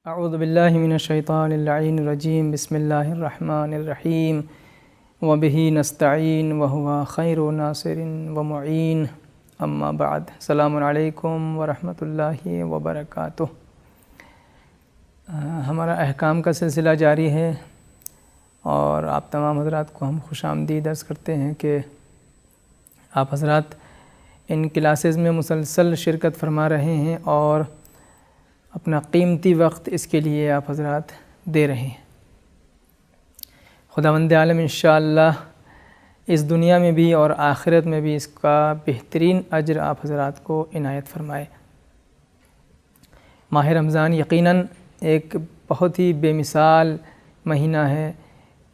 اعوذ باللہ من الشیطان اللعین الرجیم بسم اللہ الرحمن الرحیم وبہ نستعین وہو خیر ناصر ومعین اما بعد السلام علیکم ورحمۃ اللہ وبرکاتہ۔ ہمارا احکام کا سلسلہ جاری ہے اور آپ تمام حضرات کو ہم خوش آمدید عرض کرتے ہیں کہ آپ حضرات ان کلاسز میں مسلسل شرکت فرما رہے ہیں اور اپنا قیمتی وقت اس کے لیے آپ حضرات دے رہے ہیں۔ خداوند عالم انشاءاللہ اس دنیا میں بھی اور آخرت میں بھی اس کا بہترین اجر آپ حضرات کو عنایت فرمائے۔ ماہ رمضان یقیناً ایک بہت ہی بے مثال مہینہ ہے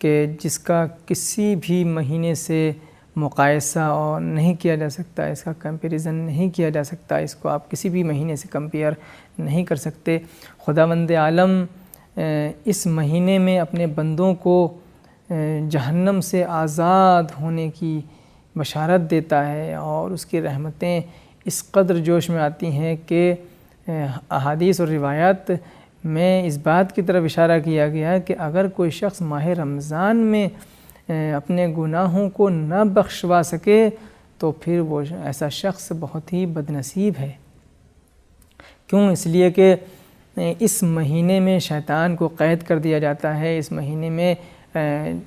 کہ جس کا کسی بھی مہینے سے مقایسہ اور نہیں کیا جا سکتا، اس کا کمپیریزن نہیں کیا جا سکتا، اس کو آپ کسی بھی مہینے سے کمپیئر نہیں کر سکتے۔ خداوند عالم اس مہینے میں اپنے بندوں کو جہنم سے آزاد ہونے کی بشارت دیتا ہے اور اس کی رحمتیں اس قدر جوش میں آتی ہیں کہ احادیث اور روایات میں اس بات کی طرف اشارہ کیا گیا ہے کہ اگر کوئی شخص ماہ رمضان میں اپنے گناہوں کو نہ بخشوا سکے تو پھر وہ ایسا شخص بہت ہی بدنصیب ہے۔ کیوں؟ اس لیے کہ اس مہینے میں شیطان کو قید کر دیا جاتا ہے، اس مہینے میں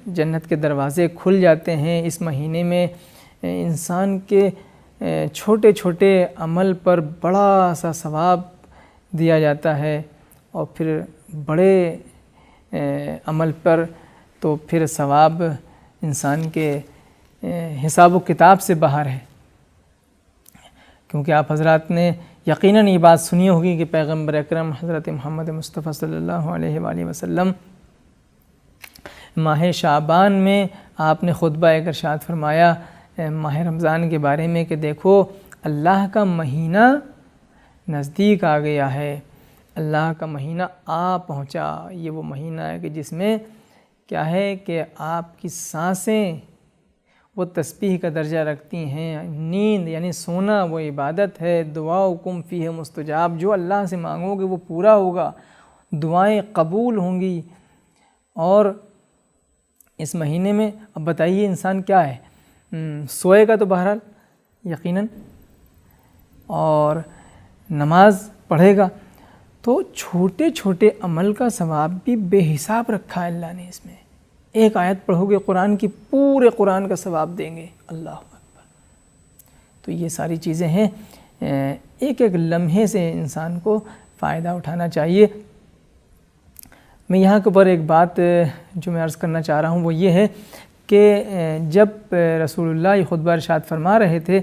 جنت کے دروازے کھل جاتے ہیں، اس مہینے میں انسان کے چھوٹے چھوٹے عمل پر بڑا سا ثواب دیا جاتا ہے اور پھر بڑے عمل پر تو پھر ثواب انسان کے حساب و کتاب سے باہر ہے۔ کیونکہ آپ حضرات نے یقیناً یہ بات سنی ہوگی کہ پیغمبر اکرم حضرت محمد مصطفیٰ صلی اللہ علیہ وآلہ وسلم ماہ شعبان میں آپ نے خطبہ ایک ارشاد فرمایا ماہ رمضان کے بارے میں کہ دیکھو اللہ کا مہینہ نزدیک آ گیا ہے، اللہ کا مہینہ آ پہنچا۔ یہ وہ مہینہ ہے کہ جس میں کیا ہے کہ آپ کی سانسیں وہ تسبیح کا درجہ رکھتی ہیں، نیند یعنی سونا وہ عبادت ہے، دعاؤکم فیہ مستجاب، جو اللہ سے مانگو گے وہ پورا ہوگا، دعائیں قبول ہوں گی۔ اور اس مہینے میں اب بتائیے انسان کیا ہے، سوئے گا تو بہرحال یقیناً اور نماز پڑھے گا، تو چھوٹے چھوٹے عمل کا ثواب بھی بے حساب رکھا ہے اللہ نے اس میں۔ ایک آیت پڑھو گے قرآن کی، پورے قرآن کا ثواب دیں گے، اللہ اکبر۔ تو یہ ساری چیزیں ہیں، ایک ایک لمحے سے انسان کو فائدہ اٹھانا چاہیے۔ میں یہاں کے اوپر ایک بات جو میں عرض کرنا چاہ رہا ہوں وہ یہ ہے کہ جب رسول اللہ یہ خطبہ ارشاد فرما رہے تھے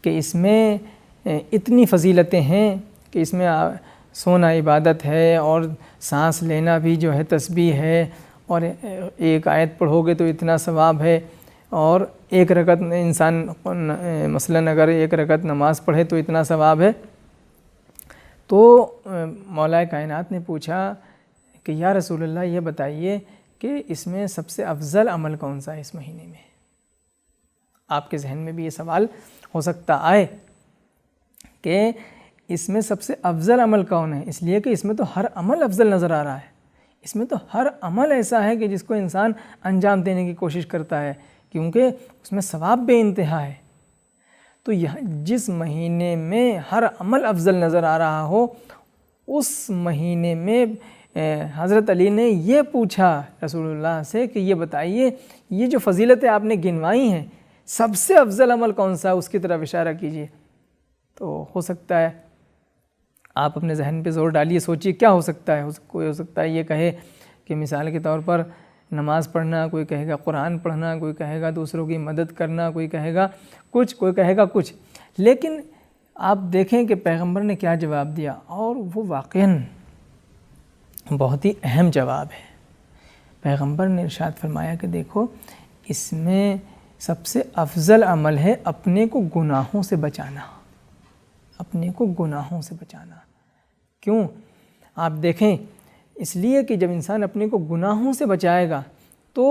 کہ اس میں اتنی فضیلتیں ہیں کہ اس میں سونا عبادت ہے اور سانس لینا بھی جو ہے تسبیح ہے، اور ایک آیت پڑھو گے تو اتنا ثواب ہے، اور ایک رکعت انسان مثلاً اگر ایک رکعت نماز پڑھے تو اتنا ثواب ہے، تو مولا کائنات نے پوچھا کہ یا رسول اللہ یہ بتائیے کہ اس میں سب سے افضل عمل کون سا ہے اس مہینے میں؟ آپ کے ذہن میں بھی یہ سوال ہو سکتا آئے کہ اس میں سب سے افضل عمل کون ہے، اس لیے کہ اس میں تو ہر عمل افضل نظر آ رہا ہے، اس میں تو ہر عمل ایسا ہے کہ جس کو انسان انجام دینے کی کوشش کرتا ہے کیونکہ اس میں ثواب بے انتہا ہے۔ تو جس مہینے میں ہر عمل افضل نظر آ رہا ہو، اس مہینے میں حضرت علی نے یہ پوچھا رسول اللہ سے کہ یہ بتائیے یہ جو فضیلتیں آپ نے گنوائی ہیں سب سے افضل عمل کون سا، اس کی طرف اشارہ کیجیے۔ تو ہو سکتا ہے آپ اپنے ذہن پہ زور ڈالیے، سوچیے کیا ہو سکتا ہے۔ کوئی ہو سکتا ہے یہ کہے کہ مثال کے طور پر نماز پڑھنا، کوئی کہے گا قرآن پڑھنا، کوئی کہے گا دوسروں کی مدد کرنا، کوئی کہے گا کچھ، کوئی کہے گا کچھ، لیکن آپ دیکھیں کہ پیغمبر نے کیا جواب دیا، اور وہ واقعاً بہت ہی اہم جواب ہے۔ پیغمبر نے ارشاد فرمایا کہ دیکھو اس میں سب سے افضل عمل ہے اپنے کو گناہوں سے بچانا، اپنے کو گناہوں سے بچانا۔ کیوں؟ آپ دیکھیں اس لیے کہ جب انسان اپنے کو گناہوں سے بچائے گا تو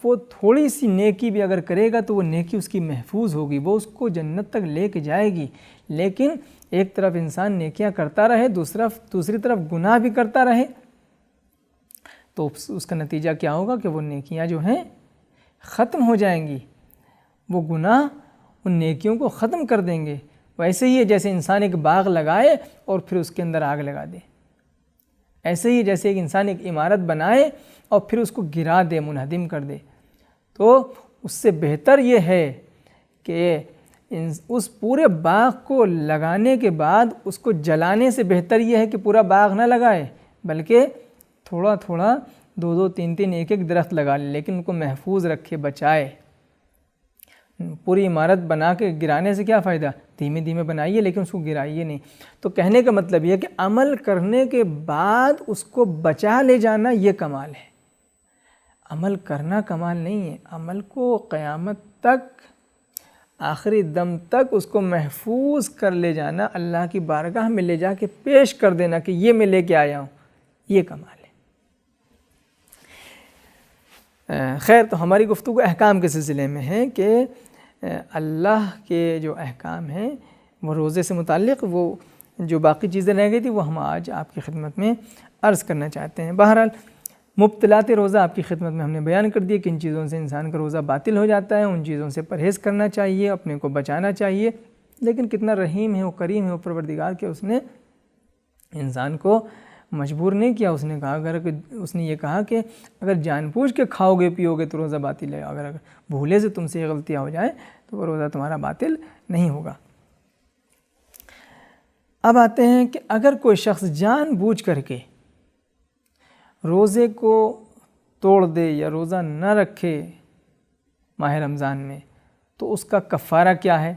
وہ تھوڑی سی نیکی بھی اگر کرے گا تو وہ نیکی اس کی محفوظ ہوگی، وہ اس کو جنت تک لے کے جائے گی۔ لیکن ایک طرف انسان نیکیاں کرتا رہے، دوسری طرف گناہ بھی کرتا رہے، تو اس کا نتیجہ کیا ہوگا کہ وہ نیکیاں جو ہیں ختم ہو جائیں گی، وہ گناہ ان نیکیوں کو ختم کر دیں گے۔ ویسے ہی ہے جیسے انسان ایک باغ لگائے اور پھر اس کے اندر آگ لگا دے، ایسے ہی جیسے ایک انسان ایک عمارت بنائے اور پھر اس کو گرا دے، منہدم کر دے، تو اس سے بہتر یہ ہے کہ اس پورے باغ کو لگانے کے بعد اس کو جلانے سے بہتر یہ ہے کہ پورا باغ نہ لگائے، بلکہ تھوڑا تھوڑا 2 3 ایک ایک درخت لگا لے، لیکن ان کو محفوظ رکھے، بچائے۔ پوری عمارت بنا کے گرانے سے کیا فائدہ؟ دھیمے دھیمے بنائیے لیکن اس کو گرائیے نہیں۔ تو کہنے کا مطلب یہ ہے کہ عمل کرنے کے بعد اس کو بچا لے جانا یہ کمال ہے، عمل کرنا کمال نہیں ہے۔ عمل کو قیامت تک، آخری دم تک اس کو محفوظ کر لے جانا، اللہ کی بارگاہ میں لے جا کے پیش کر دینا کہ یہ میں لے کے آیا ہوں، یہ کمال ہے۔ خیر، تو ہماری گفتگو احکام کے سلسلے میں ہے کہ اللہ کے جو احکام ہیں وہ روزے سے متعلق، وہ جو باقی چیزیں رہ گئی تھی وہ ہم آج آپ کی خدمت میں عرض کرنا چاہتے ہیں۔ بہرحال مبطلات روزہ آپ کی خدمت میں ہم نے بیان کر دیا، کن چیزوں سے انسان کا روزہ باطل ہو جاتا ہے، ان چیزوں سے پرہیز کرنا چاہیے، اپنے کو بچانا چاہیے۔ لیکن کتنا رحیم ہے وہ، کریم ہے وہ پروردگار کہ اس نے انسان کو مجبور نہیں کیا۔ اس نے کہا، اس نے یہ کہا کہ اگر جان بوجھ کے کھاؤ گے پیو گے تو روزہ باطل ہے، اگر بھولے سے تم سے یہ غلطیاں ہو جائیں تو وہ روزہ تمہارا باطل نہیں ہوگا۔ اب آتے ہیں کہ اگر کوئی شخص جان بوجھ کر کے روزے کو توڑ دے یا روزہ نہ رکھے ماہ رمضان میں، تو اس کا کفارہ کیا ہے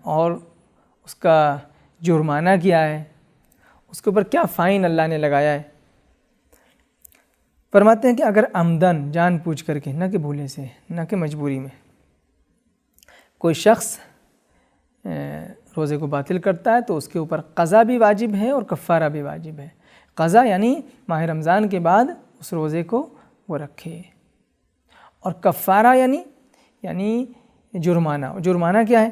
اور اس کا جرمانہ کیا ہے، اس کے اوپر کیا فائن اللہ نے لگایا ہے۔ فرماتے ہیں کہ اگر عمدن، جان بوجھ کر کے، نہ کہ بھولے سے، نہ کہ مجبوری میں، کوئی شخص روزے کو باطل کرتا ہے تو اس کے اوپر قضا بھی واجب ہے اور کفارہ بھی واجب ہے۔ قضا یعنی ماہ رمضان کے بعد اس روزے کو وہ رکھے، اور کفارہ یعنی جرمانہ۔ جرمانہ کیا ہے؟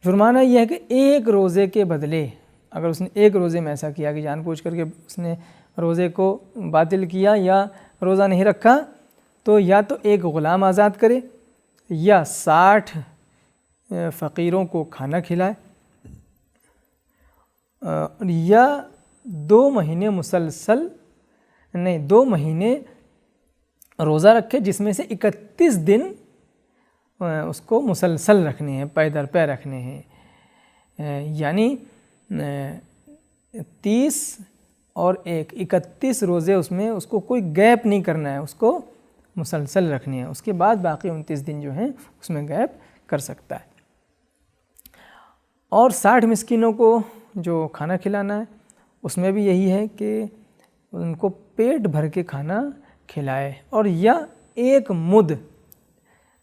جرمانہ یہ ہے کہ ایک روزے کے بدلے، اگر اس نے ایک روزے میں ایسا کیا کہ جان بوجھ کر کے اس نے روزے کو باطل کیا یا روزہ نہیں رکھا، تو یا تو ایک غلام آزاد کرے یا 60 فقیروں کو کھانا کھلائے، یا 2 مہینے مسلسل، نہیں 2 مہینے روزہ رکھے جس میں سے 31 دن اس کو مسلسل رکھنے ہیں، پے در پے رکھنے ہیں، یعنی 30 اور 31 روزے اس میں اس کو کوئی گیپ نہیں کرنا ہے، اس کو مسلسل رکھنے ہیں۔ اس کے بعد باقی 29 دن جو ہیں اس میں گیپ کر سکتا ہے۔ اور 60 مسکینوں کو جو کھانا کھلانا ہے اس میں بھی یہی ہے کہ ان کو پیٹ بھر کے کھانا کھلائے، اور یا 1 مد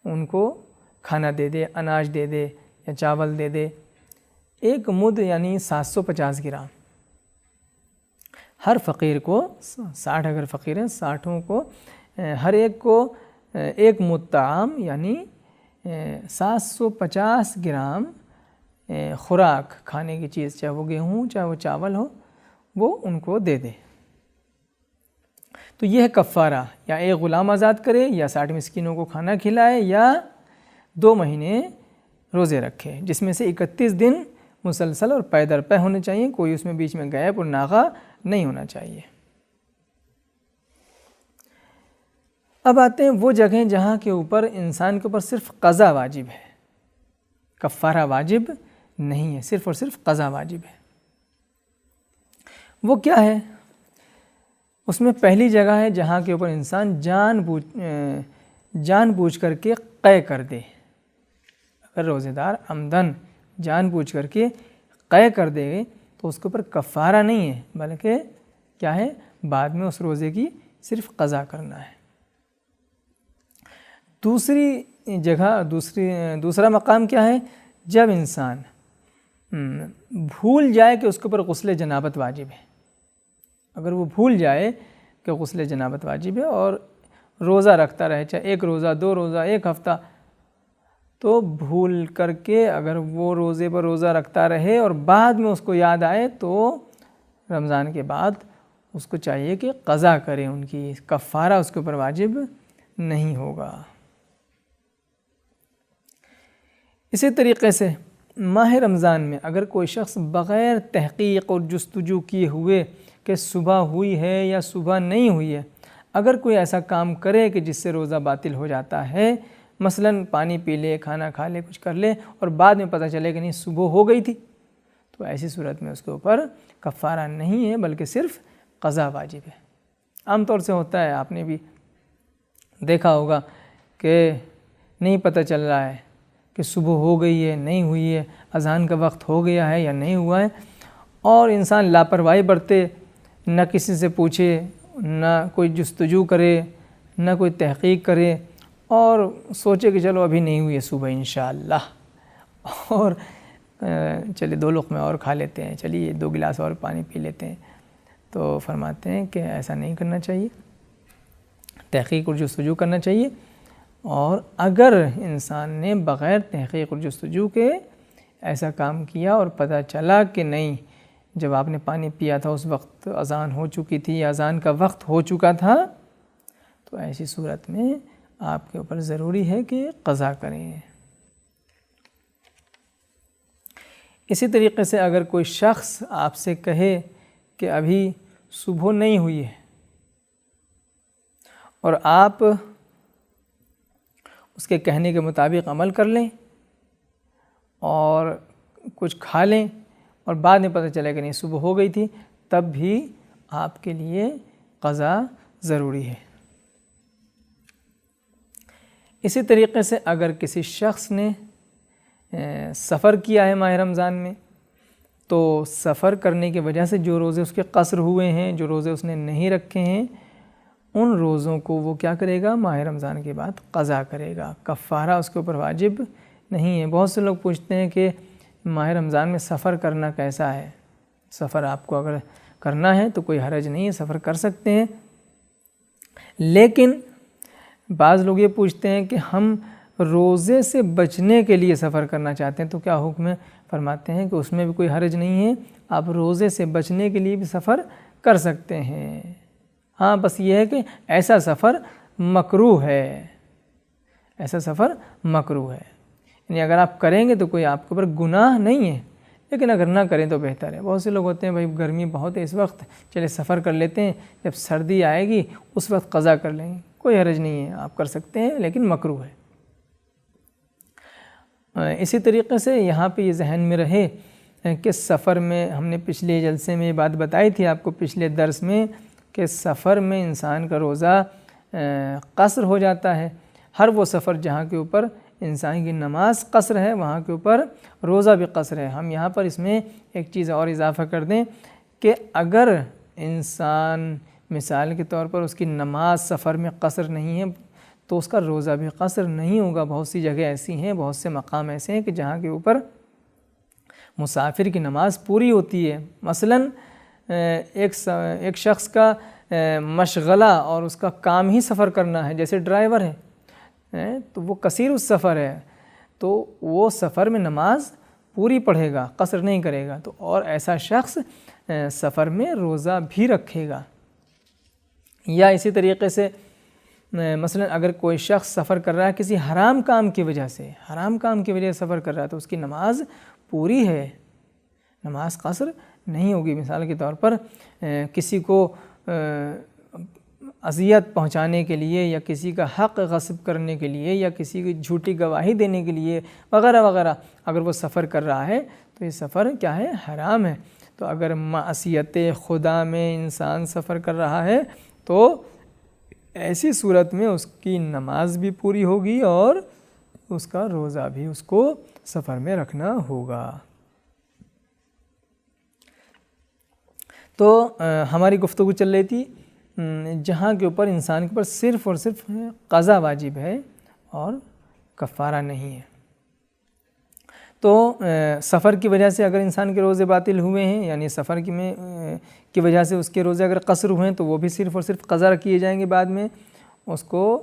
ان کو کھانا دے دے، اناج دے دے یا چاول دے دے۔ 1 مد یعنی 750 گرام، ہر فقیر کو 60 اگر فقیر ہیں 60 کو ہر ایک کو 1 مد طعام یعنی 750 گرام خوراک، کھانے کی چیز، چاہے وہ گیہوں چاہے وہ چاول ہو، وہ ان کو دے دے۔ تو یہ ہے کفارہ، یا ایک غلام آزاد کرے، یا 60 مسکینوں کو کھانا کھلائے، یا 2 مہینے روزے رکھے جس میں سے 31 دن مسلسل اور پے در پے ہونے چاہیے، کوئی اس میں بیچ میں گیپ اور ناغہ نہیں ہونا چاہیے۔ اب آتے ہیں وہ جگہیں جہاں کے اوپر انسان کے اوپر صرف قضا واجب ہے، کفارہ واجب نہیں ہے، صرف اور صرف قضا واجب ہے۔ وہ کیا ہے؟ اس میں پہلی جگہ ہے جہاں کے اوپر انسان جان بوجھ کر کے قے کر دے۔ اگر روزے دار عمدن جان بوجھ کر کے قے کر دے تو اس کے اوپر کفارہ نہیں ہے، بلکہ کیا ہے؟ بعد میں اس روزے کی صرف قضا کرنا ہے۔ دوسری جگہ، دوسرا مقام کیا ہے؟ جب انسان بھول جائے کہ اس کے اوپر غسل جنابت واجب ہے۔ اگر وہ بھول جائے کہ غسل جنابت واجب ہے اور روزہ رکھتا رہے، چاہے 1 روزہ 2 روزہ 1 ہفتہ، تو بھول کر کے اگر وہ روزے پر روزہ رکھتا رہے اور بعد میں اس کو یاد آئے تو رمضان کے بعد اس کو چاہیے کہ قضا کرے، ان کی کفارہ اس کے اوپر واجب نہیں ہوگا۔ اسی طریقے سے ماہ رمضان میں اگر کوئی شخص بغیر تحقیق اور جستجو کیے ہوئے کہ صبح ہوئی ہے یا صبح نہیں ہوئی ہے، اگر کوئی ایسا کام کرے کہ جس سے روزہ باطل ہو جاتا ہے، مثلاً پانی پی لے، کھانا کھا لے، کچھ کر لے اور بعد میں پتہ چلے کہ نہیں صبح ہو گئی تھی، تو ایسی صورت میں اس کے اوپر کفارہ نہیں ہے بلکہ صرف قضا واجب ہے۔ عام طور سے ہوتا ہے، آپ نے بھی دیکھا ہوگا کہ نہیں پتہ چل رہا ہے کہ صبح ہو گئی ہے نہیں ہوئی ہے، اذان کا وقت ہو گیا ہے یا نہیں ہوا ہے، اور انسان لاپرواہی برتے، نہ کسی سے پوچھے، نہ کوئی جستجو کرے، نہ کوئی تحقیق کرے، اور سوچے کہ چلو ابھی نہیں ہوئی ہے صبح انشاءاللہ، اور چلے 2 لقمے اور کھا لیتے ہیں، چلیے 2 گلاس اور پانی پی لیتے ہیں۔ تو فرماتے ہیں کہ ایسا نہیں کرنا چاہیے، تحقیق اور جستجو کرنا چاہیے۔ اور اگر انسان نے بغیر تحقیق اور جستجو کے ایسا کام کیا اور پتہ چلا کہ نہیں، جب آپ نے پانی پیا تھا اس وقت اذان ہو چکی تھی یا اذان کا وقت ہو چکا تھا، تو ایسی صورت میں آپ کے اوپر ضروری ہے کہ قضا کریں۔ اسی طریقے سے اگر کوئی شخص آپ سے کہے کہ ابھی صبح نہیں ہوئی ہے اور آپ اس کے کہنے کے مطابق عمل کر لیں اور کچھ کھا لیں اور بعد میں پتہ چلے کہ نہیں صبح ہو گئی تھی، تب بھی آپ کے لیے قضا ضروری ہے۔ اسی طریقے سے اگر کسی شخص نے سفر کیا ہے ماہ رمضان میں، تو سفر کرنے کی وجہ سے جو روزے اس کے قصر ہوئے ہیں، جو روزے اس نے نہیں رکھے ہیں، ان روزوں کو وہ کیا کرے گا؟ ماہ رمضان کے بعد قضا کرے گا، کفارہ اس کے اوپر واجب نہیں ہے۔ بہت سے لوگ پوچھتے ہیں کہ ماہ رمضان میں سفر کرنا کیسا ہے؟ سفر آپ کو اگر کرنا ہے تو کوئی حرج نہیں ہے، سفر کر سکتے ہیں، لیکن بعض لوگ یہ پوچھتے ہیں کہ ہم روزے سے بچنے کے لیے سفر کرنا چاہتے ہیں تو کیا حکم ہے؟ فرماتے ہیں کہ اس میں بھی کوئی حرج نہیں ہے، آپ روزے سے بچنے کے لیے بھی سفر کر سکتے ہیں۔ ہاں بس یہ ہے کہ ایسا سفر مکروہ ہے، ایسا سفر مکروہ ہے، یعنی اگر آپ کریں گے تو کوئی آپ کے اوپر گناہ نہیں ہے، لیکن اگر نہ کریں تو بہتر ہے۔ بہت سے لوگ ہوتے ہیں بھائی گرمی بہت ہے اس وقت، چلے سفر کر لیتے ہیں، جب سردی آئے گی اس وقت قضا کر لیں گے، کوئی حرج نہیں ہے، آپ کر سکتے ہیں لیکن مکروہ ہے۔ اسی طریقے سے یہاں پہ یہ ذہن میں رہے کہ سفر میں، ہم نے پچھلے جلسے میں یہ بات بتائی تھی آپ کو، پچھلے درس میں، کہ سفر میں انسان کا روزہ قصر ہو جاتا ہے۔ ہر وہ سفر جہاں کے اوپر انسان کی نماز قصر ہے وہاں کے اوپر روزہ بھی قصر ہے۔ ہم یہاں پر اس میں ایک چیز اور اضافہ کر دیں کہ اگر انسان مثال کے طور پر اس کی نماز سفر میں قصر نہیں ہے تو اس کا روزہ بھی قصر نہیں ہوگا۔ بہت سی جگہ ایسی ہیں، بہت سے مقام ایسے ہیں کہ جہاں کے اوپر مسافر کی نماز پوری ہوتی ہے۔ مثلاً ایک شخص کا مشغلہ اور اس کا کام ہی سفر کرنا ہے، جیسے ڈرائیور ہے تو وہ کثیر السفر ہے، تو وہ سفر میں نماز پوری پڑھے گا، قصر نہیں کرے گا، تو اور ایسا شخص سفر میں روزہ بھی رکھے گا۔ یا اسی طریقے سے مثلا اگر کوئی شخص سفر کر رہا ہے کسی حرام کام کی وجہ سے، حرام کام کی وجہ سے سفر کر رہا ہے تو اس کی نماز پوری ہے، نماز قصر نہیں ہوگی۔ مثال کے طور پر کسی کو اذیت پہنچانے کے لیے یا کسی کا حق غصب کرنے کے لیے یا کسی کی جھوٹی گواہی دینے کے لیے وغیرہ وغیرہ اگر وہ سفر کر رہا ہے تو یہ سفر کیا ہے؟ حرام ہے۔ تو اگر معصیت خدا میں انسان سفر کر رہا ہے تو ایسی صورت میں اس کی نماز بھی پوری ہوگی اور اس کا روزہ بھی اس کو سفر میں رکھنا ہوگا۔ تو ہماری گفتگو چل رہی تھی جہاں کے اوپر انسان کے اوپر صرف اور صرف قضا واجب ہے اور کفارہ نہیں ہے۔ تو سفر کی وجہ سے اگر انسان کے روزے باطل ہوئے ہیں، یعنی سفر کی وجہ سے اس کے روزے اگر قصر ہوئے ہیں تو وہ بھی صرف اور صرف قضا کیے جائیں گے، بعد میں اس کو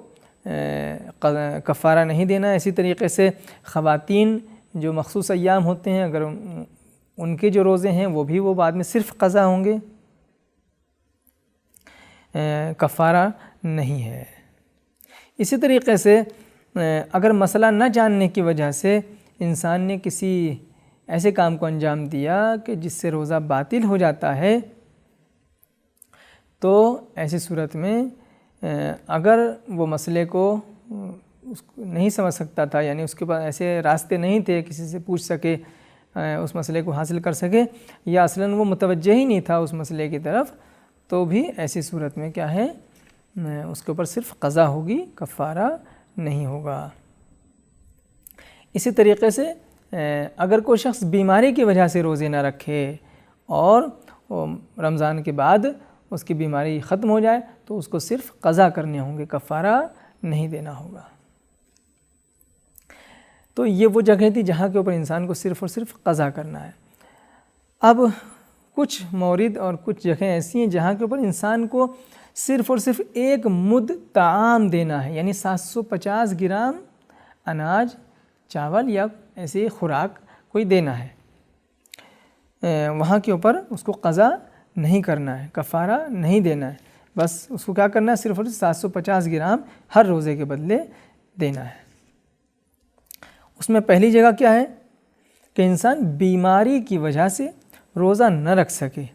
کفارہ نہیں دینا۔ اسی طریقے سے خواتین جو مخصوص ایام ہوتے ہیں اگر ان کے جو روزے ہیں وہ بھی بعد میں صرف قضا ہوں گے۔ کفارہ نہیں ہے۔ اسی طریقے سے اگر مسئلہ نہ جاننے کی وجہ سے انسان نے کسی ایسے کام کو انجام دیا کہ جس سے روزہ باطل ہو جاتا ہے، تو ایسی صورت میں اگر وہ مسئلے کو نہیں سمجھ سکتا تھا، یعنی اس کے پاس ایسے راستے نہیں تھے کسی سے پوچھ سکے اس مسئلے کو حاصل کر سکے، یا اصلاً وہ متوجہ ہی نہیں تھا اس مسئلے کی طرف، تو بھی ایسی صورت میں کیا ہے، اس کے اوپر صرف قضا ہوگی، کفارہ نہیں ہوگا۔ اسی طریقے سے اگر کوئی شخص بیماری کی وجہ سے روزے نہ رکھے اور رمضان کے بعد اس کی بیماری ختم ہو جائے تو اس کو صرف قضا کرنے ہوں گے، کفارہ نہیں دینا ہوگا۔ تو یہ وہ جگہ تھی جہاں کے اوپر انسان کو صرف اور صرف قضا کرنا ہے۔ اب کچھ مورد اور کچھ جگہیں ایسی ہیں جہاں کے اوپر انسان کو صرف اور صرف ایک مد طعام دینا ہے، یعنی 750 گرام اناج، چاول یا ایسی خوراک کوئی دینا ہے، وہاں کے اوپر اس کو قضا نہیں کرنا ہے، کفارہ نہیں دینا ہے، بس اس کو کیا کرنا ہے، صرف اور صرف 750 گرام ہر روزے کے بدلے دینا ہے۔ اس میں پہلی جگہ کیا ہے کہ انسان بیماری کی وجہ سے روزہ نہ رکھ سکے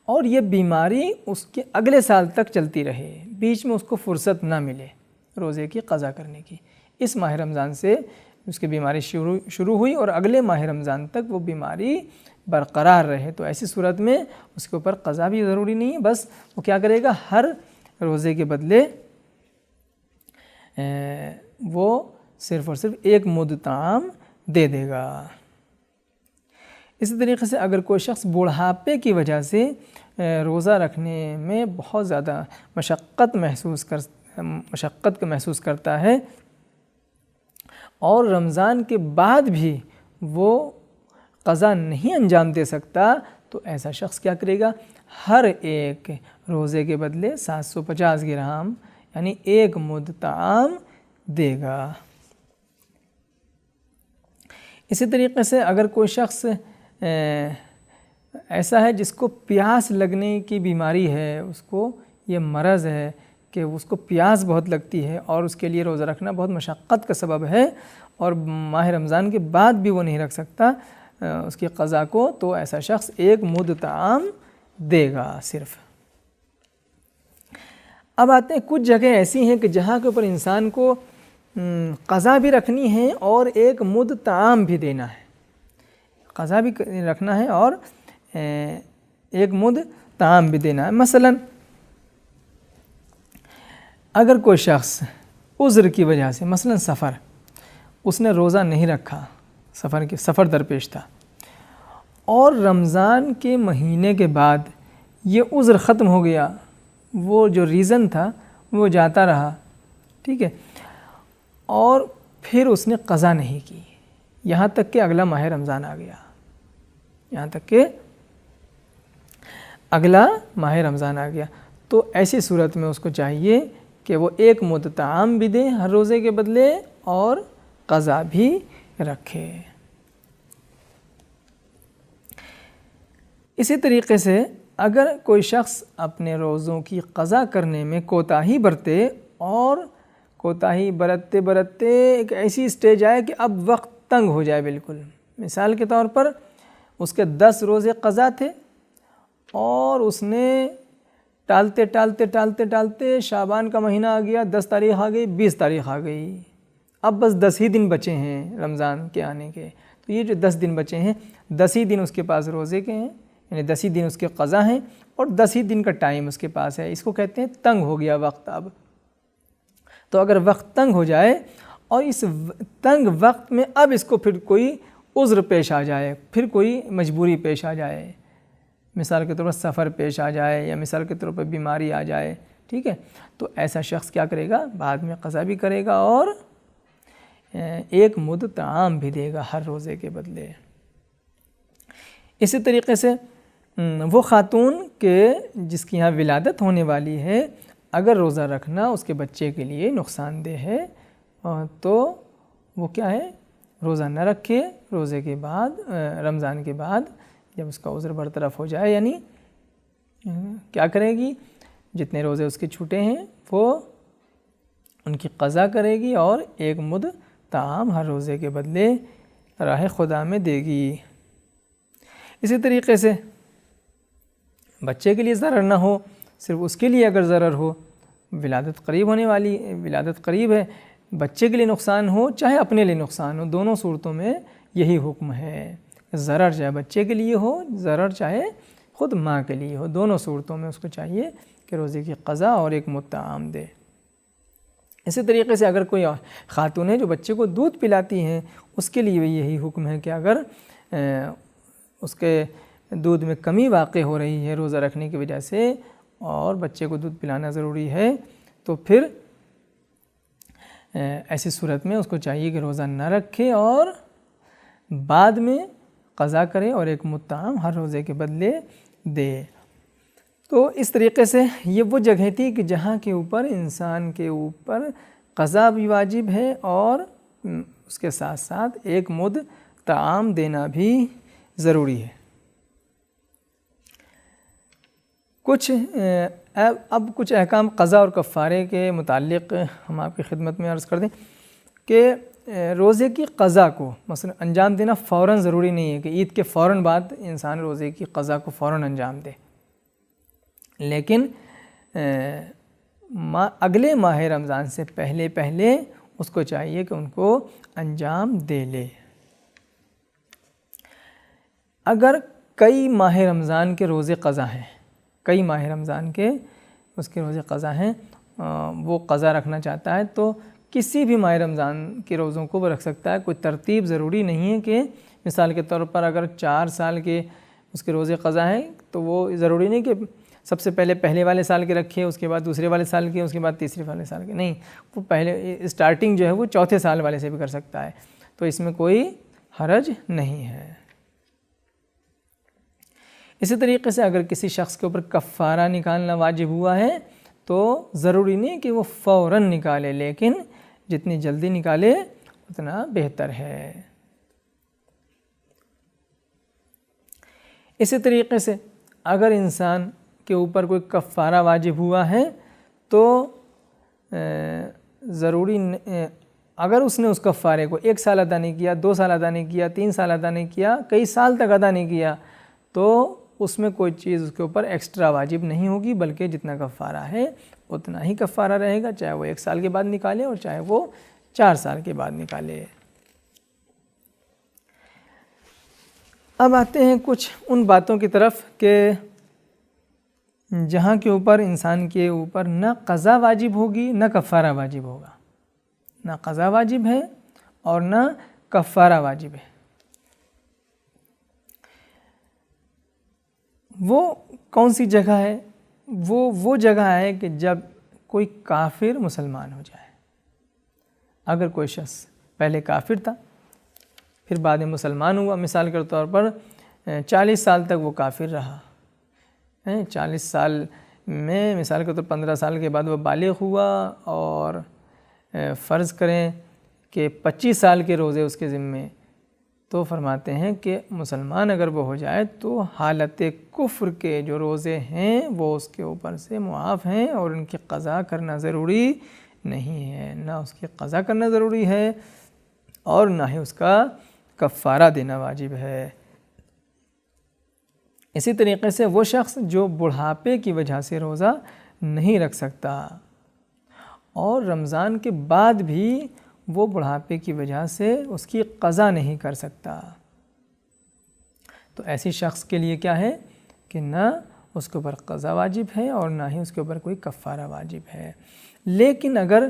اور یہ بیماری اس کے اگلے سال تک چلتی رہے، بیچ میں اس کو فرصت نہ ملے روزے کی قضا کرنے کی۔ اس ماہ رمضان سے اس کی بیماری شروع ہوئی اور اگلے ماہ رمضان تک وہ بیماری برقرار رہے، تو ایسی صورت میں اس کے اوپر قضا بھی ضروری نہیں ہے، بس وہ کیا کرے گا، ہر روزے کے بدلے وہ صرف اور صرف ایک مد طعام دے دے گا۔ اسی طریقے سے اگر کوئی شخص بوڑھاپے کی وجہ سے روزہ رکھنے میں بہت زیادہ مشقت محسوس کرتا ہے اور رمضان کے بعد بھی وہ قضا نہیں انجام دے سکتا، تو ایسا شخص کیا کرے گا، ہر ایک روزے کے بدلے 750 گرام یعنی ایک مد طعام دے گا۔ اسی طریقے سے اگر کوئی شخص ایسا ہے جس کو پیاس لگنے کی بیماری ہے، اس کو یہ مرض ہے کہ اس کو پیاس بہت لگتی ہے اور اس کے لیے روزہ رکھنا بہت مشقت کا سبب ہے اور ماہ رمضان کے بعد بھی وہ نہیں رکھ سکتا اس کی قضا کو، تو ایسا شخص ایک مد طعام دے گا صرف۔ اب آتے ہیں کچھ جگہ ایسی ہیں کہ جہاں کے اوپر انسان کو قضا بھی رکھنی ہے اور ایک مد طعام بھی دینا ہے، قضا بھی رکھنا ہے اور ایک مد طعام بھی دینا ہے۔ مثلا اگر کوئی شخص عذر کی وجہ سے، مثلا سفر، اس نے روزہ نہیں رکھا، سفر درپیش تھا اور رمضان کے مہینے کے بعد یہ عذر ختم ہو گیا، وہ جو ریزن تھا وہ جاتا رہا، ٹھیک ہے، اور پھر اس نے قضا نہیں کی یہاں تک کہ اگلا ماہ رمضان آ گیا، تو ایسی صورت میں اس کو چاہیے کہ وہ ایک مد طعام بھی دے ہر روزے کے بدلے اور قضا بھی رکھے۔ اسی طریقے سے اگر کوئی شخص اپنے روزوں کی قضا کرنے میں کوتاہی برتے اور کوتاہی برتتے ایک ایسی سٹیج آئے کہ اب وقت تنگ ہو جائے بالکل، مثال کے طور پر اس کے 10 روزے قضا تھے اور اس نے ٹالتے شعبان کا مہینہ آ گیا، 10 تاریخ آ گئی، 20 تاریخ آ گئی، اب بس 10 ہی دن بچے ہیں رمضان کے آنے کے، تو یہ جو 10 دن بچے ہیں 10 ہی دن اس کے پاس روزے کے ہیں، یعنی 10 ہی دن اس کے قضا ہیں اور 10 ہی دن کا ٹائم اس کے پاس ہے، اس کو کہتے ہیں تنگ ہو گیا وقت۔ اب تو اگر وقت تنگ ہو جائے اور اس تنگ وقت میں اب اس کو پھر کوئی عذر پیش آ جائے، پھر کوئی مجبوری پیش آ جائے، مثال کے طور پر سفر پیش آ جائے یا مثال کے طور پر بیماری آ جائے، ٹھیک ہے، تو ایسا شخص کیا کرے گا، بعد میں قضا بھی کرے گا اور ایک مد طعام بھی دے گا ہر روزے کے بدلے۔ اسی طریقے سے وہ خاتون کہ جس کی یہاں ولادت ہونے والی ہے، اگر روزہ رکھنا اس کے بچے کے لیے نقصان دہ ہے تو وہ کیا ہے، روزہ نہ رکھے، روزے کے بعد رمضان کے بعد جب اس کا عذر برطرف ہو جائے، یعنی کیا کرے گی، جتنے روزے اس کے چھوٹے ہیں وہ ان کی قضا کرے گی اور ایک مد طعام ہر روزے کے بدلے راہ خدا میں دے گی۔ اسی طریقے سے بچے کے لیے ضرر نہ ہو، صرف اس کے لیے اگر ضرر ہو، ولادت قریب ہے، بچے کے لیے نقصان ہو چاہے اپنے لیے نقصان ہو، دونوں صورتوں میں یہی حکم ہے۔ ضرر چاہے بچے کے لیے ہو، ضرر چاہے خود ماں کے لیے ہو، دونوں صورتوں میں اس کو چاہیے کہ روزے کی قضا اور ایک مد طعام دے۔ اسی طریقے سے اگر کوئی خاتون ہے جو بچے کو دودھ پلاتی ہیں، اس کے لیے بھی یہی حکم ہے کہ اگر اس کے دودھ میں کمی واقع ہو رہی ہے روزہ رکھنے کی وجہ سے اور بچے کو دودھ پلانا ضروری ہے، تو پھر ایسی صورت میں اس کو چاہیے کہ روزہ نہ رکھے اور بعد میں قضا کرے اور ایک مد طعام ہر روزے کے بدلے دے۔ تو اس طریقے سے یہ وہ جگہ تھی کہ جہاں کے اوپر انسان کے اوپر قضا بھی واجب ہے اور اس کے ساتھ ساتھ ایک مد طعام دینا بھی ضروری ہے۔ اب کچھ احکام قضا اور کفارے کے متعلق ہم آپ کی خدمت میں عرض کر دیں کہ روزے کی قضا کو مثلا انجام دینا فوراً ضروری نہیں ہے کہ عید کے فوراً بعد انسان روزے کی قضا کو فوراً انجام دے، لیکن اگلے ماہ رمضان سے پہلے اس کو چاہیے کہ ان کو انجام دے لے۔ اگر کئی ماہ رمضان کے روزے قضا ہیں، کئی ماہ رمضان کے اس کے روزے قضا ہیں، وہ قضا رکھنا چاہتا ہے تو کسی بھی ماہ رمضان کے روزوں کو وہ رکھ سکتا ہے، کوئی ترتیب ضروری نہیں ہے کہ مثال کے طور پر اگر 4 سال کے اس کے روزے قضا ہیں تو وہ ضروری نہیں کہ سب سے پہلے والے سال کے رکھے، اس کے بعد دوسرے والے سال کے، اس کے بعد تیسرے والے سال کے، نہیں، وہ پہلے اسٹارٹنگ جو ہے وہ چوتھے سال والے سے بھی کر سکتا ہے، تو اس میں کوئی حرج نہیں ہے۔ اسی طریقے سے اگر کسی شخص کے اوپر کفارہ نکالنا واجب ہوا ہے تو ضروری نہیں کہ وہ فوراً نکالے، لیکن جتنی جلدی نکالے اتنا بہتر ہے۔ اسی طریقے سے اگر انسان کے اوپر کوئی کفارہ واجب ہوا ہے تو اگر اس نے اس کفارے کو 1 سال ادا نہیں کیا، 2 سال ادا نہیں کیا، 3 سال ادا نہیں کیا، کئی سال تک ادا نہیں کیا، تو اس میں کوئی چیز اس کے اوپر ایکسٹرا واجب نہیں ہوگی، بلکہ جتنا کفارہ ہے اتنا ہی کفارہ رہے گا، چاہے وہ 1 سال کے بعد نکالے اور چاہے وہ 4 سال کے بعد نکالے۔ اب آتے ہیں کچھ ان باتوں کی طرف کہ جہاں کے اوپر انسان کے اوپر نہ قضا واجب ہوگی نہ کفارہ واجب ہوگا، نہ قضا واجب ہے اور نہ کفارہ واجب ہے۔ وہ کون سی جگہ ہے؟ وہ جگہ ہے کہ جب کوئی کافر مسلمان ہو جائے۔ اگر کوئی شخص پہلے کافر تھا پھر بعد میں مسلمان ہوا، مثال کے طور پر 40 سال تک وہ کافر رہا، 40 سال میں مثال کے طور پر 15 سال کے بعد وہ بالغ ہوا اور فرض کریں کہ 25 سال کے روزے اس کے ذمے، تو فرماتے ہیں کہ مسلمان اگر وہ ہو جائے تو حالت کفر کے جو روزے ہیں وہ اس کے اوپر سے معاف ہیں اور ان کی قضا کرنا ضروری نہیں ہے، نہ اس کی قضا کرنا ضروری ہے اور نہ ہی اس کا کفارہ دینا واجب ہے۔ اسی طریقے سے وہ شخص جو بڑھاپے کی وجہ سے روزہ نہیں رکھ سکتا اور رمضان کے بعد بھی وہ بڑھاپے کی وجہ سے اس کی قضا نہیں کر سکتا، تو ایسی شخص کے لیے کیا ہے کہ نہ اس کے اوپر قضا واجب ہے اور نہ ہی اس کے اوپر کوئی کفارہ واجب ہے۔ لیکن اگر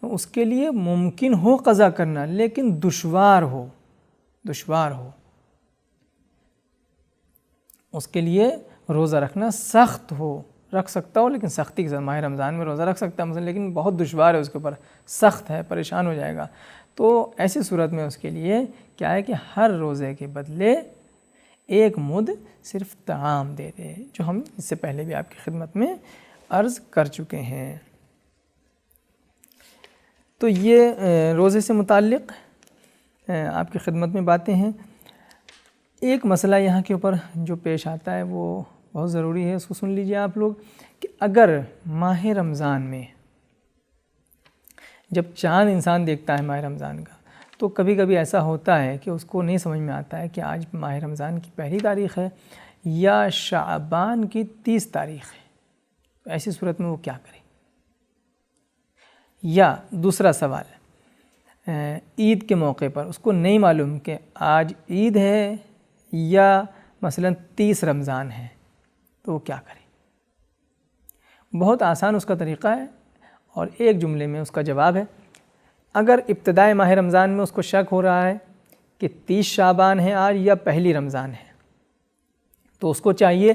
اس کے لیے ممکن ہو قضا کرنا لیکن دشوار ہو اس کے لیے روزہ رکھنا سخت ہو، رکھ سکتا ہو لیکن سختی کے ساتھ، ماہ رمضان میں روزہ رکھ سکتا ہے مثلا، لیکن بہت دشوار ہے اس کے اوپر، سخت ہے، پریشان ہو جائے گا، تو ایسی صورت میں اس کے لیے کیا ہے کہ ہر روزے کے بدلے 1 مد صرف طعام دے دے، جو ہم اس سے پہلے بھی آپ کی خدمت میں عرض کر چکے ہیں۔ تو یہ روزے سے متعلق آپ کی خدمت میں باتیں ہیں۔ ایک مسئلہ یہاں کے اوپر جو پیش آتا ہے وہ بہت ضروری ہے، اس کو سن لیجئے آپ لوگ، کہ اگر ماہ رمضان میں جب چاند انسان دیکھتا ہے ماہ رمضان کا، تو کبھی کبھی ایسا ہوتا ہے کہ اس کو نہیں سمجھ میں آتا ہے کہ آج ماہ رمضان کی پہلی تاریخ ہے یا شعبان کی 30 تاریخ ہے، تو ایسی صورت میں وہ کیا کرے؟ یا دوسرا سوال، عید کے موقع پر اس کو نہیں معلوم کہ آج عید ہے یا مثلا 30 رمضان ہے، تو وہ کیا کرے؟ بہت آسان اس کا طریقہ ہے اور ایک جملے میں اس کا جواب ہے۔ اگر ابتدائے ماہ رمضان میں اس کو شک ہو رہا ہے کہ 30 شعبان ہے آج یا پہلی رمضان ہے، تو اس کو چاہیے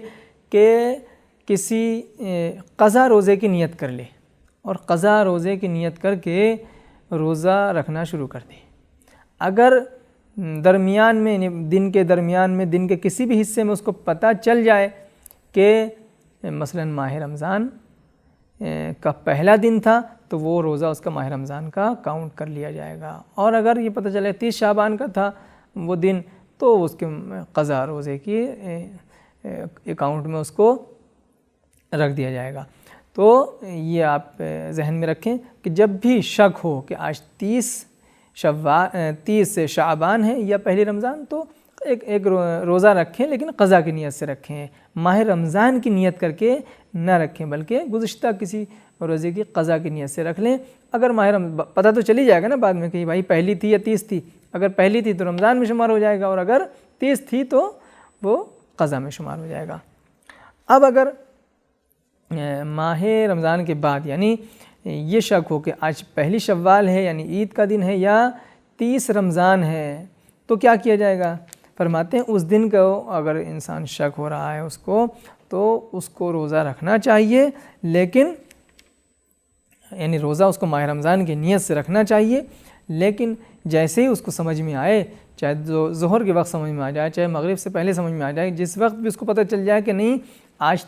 کہ کسی قضا روزے کی نیت کر لے اور قضا روزے کی نیت کر کے روزہ رکھنا شروع کر دے۔ اگر درمیان میں دن کے درمیان میں دن کے کسی بھی حصے میں اس کو پتہ چل جائے کہ مثلا ماہ رمضان کا پہلا دن تھا، تو وہ روزہ اس کا ماہ رمضان کا کاؤنٹ کر لیا جائے گا، اور اگر یہ پتہ چلے 30 شعبان کا تھا وہ دن، تو اس کے قضا روزے کی اکاؤنٹ میں اس کو رکھ دیا جائے گا۔ تو یہ آپ ذہن میں رکھیں کہ جب بھی شک ہو کہ آج 30 شعبان ہے یا پہلی رمضان، تو ایک روزہ رکھیں، لیکن قضا کی نیت سے رکھیں، ماہ رمضان کی نیت کر کے نہ رکھیں، بلکہ گزشتہ کسی روزے کی قضا کی نیت سے رکھ لیں۔ اگر ماہ رمضان پتہ تو چلی جائے گا نا بعد میں کہ بھائی پہلی تھی یا 30 تھی، اگر پہلی تھی تو رمضان میں شمار ہو جائے گا، اور اگر 30 تھی تو وہ قضا میں شمار ہو جائے گا۔ اب اگر ماہ رمضان کے بعد یعنی یہ شک ہو کہ آج پہلی شوال ہے یعنی عید کا دن ہے یا 30 رمضان ہے، تو کیا کیا جائے گا؟ فرماتے ہیں اس دن کو اگر انسان شک ہو رہا ہے اس کو، تو اس کو روزہ رکھنا چاہیے، لیکن یعنی روزہ اس کو ماہ رمضان کی نیت سے رکھنا چاہیے، لیکن جیسے ہی اس کو سمجھ میں آئے، چاہے ظہر کے وقت سمجھ میں آ جائے، چاہے مغرب سے پہلے سمجھ میں آ جائے، جس وقت بھی اس کو پتہ چل جائے کہ نہیں آج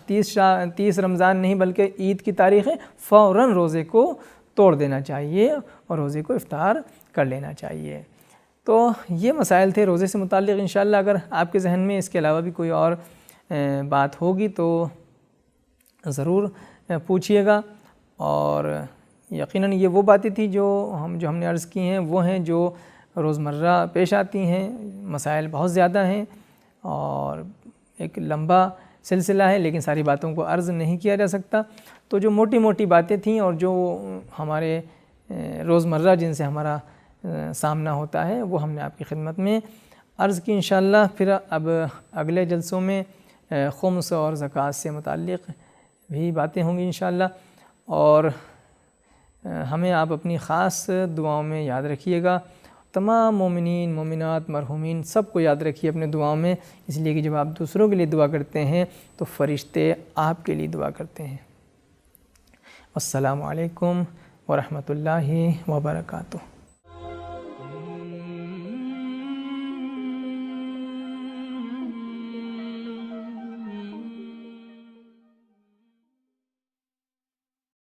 30 رمضان نہیں بلکہ عید کی تاریخ ہے، فوراً روزے کو توڑ دینا چاہیے اور روزے کو افطار کر لینا چاہیے۔ تو یہ مسائل تھے روزے سے متعلق۔ انشاءاللہ اگر آپ کے ذہن میں اس کے علاوہ بھی کوئی اور بات ہوگی تو ضرور پوچھیے گا، اور یقیناً یہ وہ باتیں تھیں جو ہم نے عرض کی ہیں، وہ ہیں جو روزمرہ پیش آتی ہیں۔ مسائل بہت زیادہ ہیں اور ایک لمبا سلسلہ ہے، لیکن ساری باتوں کو عرض نہیں کیا جا سکتا، تو جو موٹی موٹی باتیں تھیں اور جو ہمارے روزمرہ جن سے ہمارا سامنا ہوتا ہے، وہ ہم نے آپ کی خدمت میں عرض کی۔ انشاءاللہ پھر اب اگلے جلسوں میں خمس اور زکوٰۃ سے متعلق بھی باتیں ہوں گی انشاءاللہ، اور ہمیں آپ اپنی خاص دعاؤں میں یاد رکھیے گا۔ تمام مومنین مومنات مرحومین سب کو یاد رکھیے اپنے دعاؤں میں، اس لیے کہ جب آپ دوسروں کے لیے دعا کرتے ہیں تو فرشتے آپ کے لیے دعا کرتے ہیں۔ السلام علیکم ورحمۃ اللہ وبرکاتہ۔